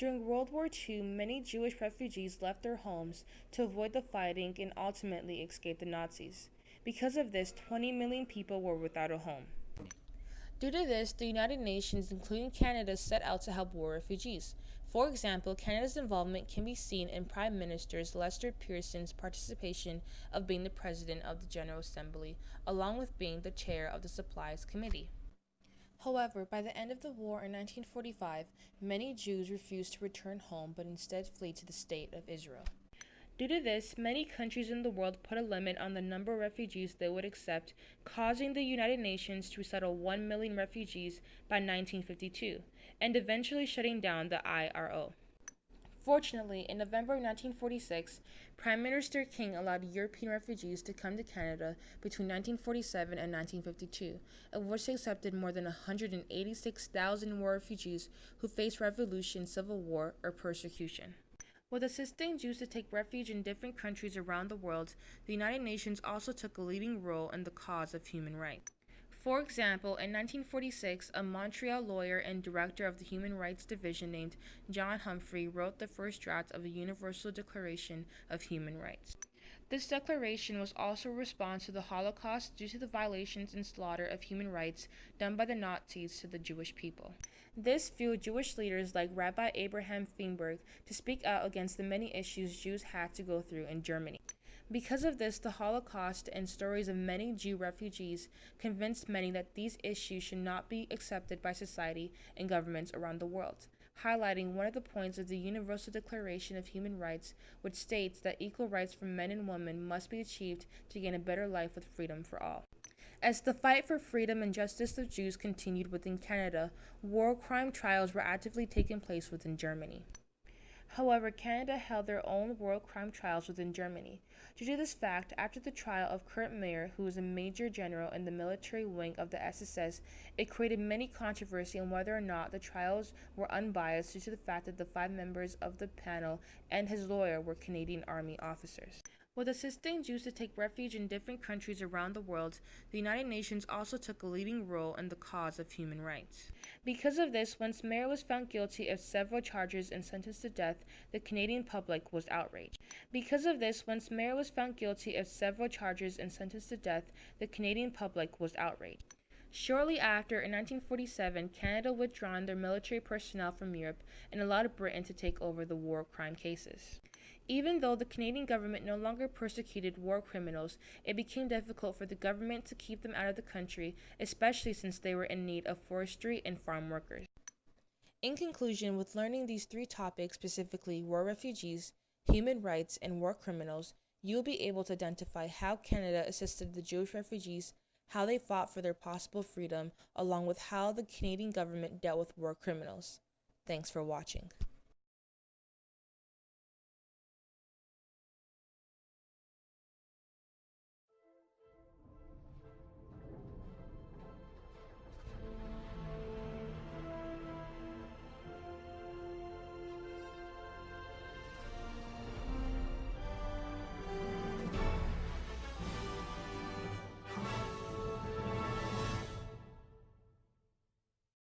During World War II, many Jewish refugees left their homes to avoid the fighting and ultimately escaped the Nazis. Because of this, 20 million people were without a home. Due to this, the United Nations, including Canada, set out to help war refugees. For example, Canada's involvement can be seen in Prime Minister Lester Pearson's participation of being the President of the General Assembly, along with being the chair of the Supplies Committee. However, by the end of the war in 1945, many Jews refused to return home but instead fled to the State of Israel. Due to this, many countries in the world put a limit on the number of refugees they would accept, causing the United Nations to resettle 1 million refugees by 1952, and eventually shutting down the IRO. Fortunately, in November 1946, Prime Minister King allowed European refugees to come to Canada between 1947 and 1952, of which they accepted more than 186,000 war refugees who faced revolution, civil war, or persecution. With assisting Jews to take refuge in different countries around the world, the United Nations also took a leading role in the cause of human rights. For example, in 1946, a Montreal lawyer and director of the Human Rights Division named John Humphrey wrote the first draft of the Universal Declaration of Human Rights. This declaration was also a response to the Holocaust due to the violations and slaughter of human rights done by the Nazis to the Jewish people. This fueled Jewish leaders like Rabbi Abraham Feinberg to speak out against the many issues Jews had to go through in Germany. Because of this, the Holocaust and stories of many Jew refugees convinced many that these issues should not be accepted by society and governments around the world, highlighting one of the points of the Universal Declaration of Human Rights, which states that equal rights for men and women must be achieved to gain a better life with freedom for all. As the fight for freedom and justice of Jews continued within Canada, war crime trials were actively taking place within Germany. However, Canada held their own war crime trials within Germany. Due to this fact, after the trial of Kurt Meyer, who was a major general in the military wing of the SS, it created many controversy on whether or not the trials were unbiased due to the fact that the 5 members of the panel and his lawyer were Canadian Army officers. With assisting Jews to take refuge in different countries around the world, the United Nations also took a leading role in the cause of human rights. Because of this, once Meyer was found guilty of several charges and sentenced to death, the Canadian public was outraged. Because of this, once Meyer was found guilty of several charges and sentenced to death, the Canadian public was outraged. Shortly after, in 1947, Canada withdrew their military personnel from Europe and allowed Britain to take over the war crime cases. Even though the Canadian government no longer persecuted war criminals, it became difficult for the government to keep them out of the country, especially since they were in need of forestry and farm workers. In conclusion, with learning these 3 topics, specifically war refugees, human rights, and war criminals, you will be able to identify how Canada assisted the Jewish refugees, how they fought for their possible freedom, along with how the Canadian government dealt with war criminals. Thanks for watching.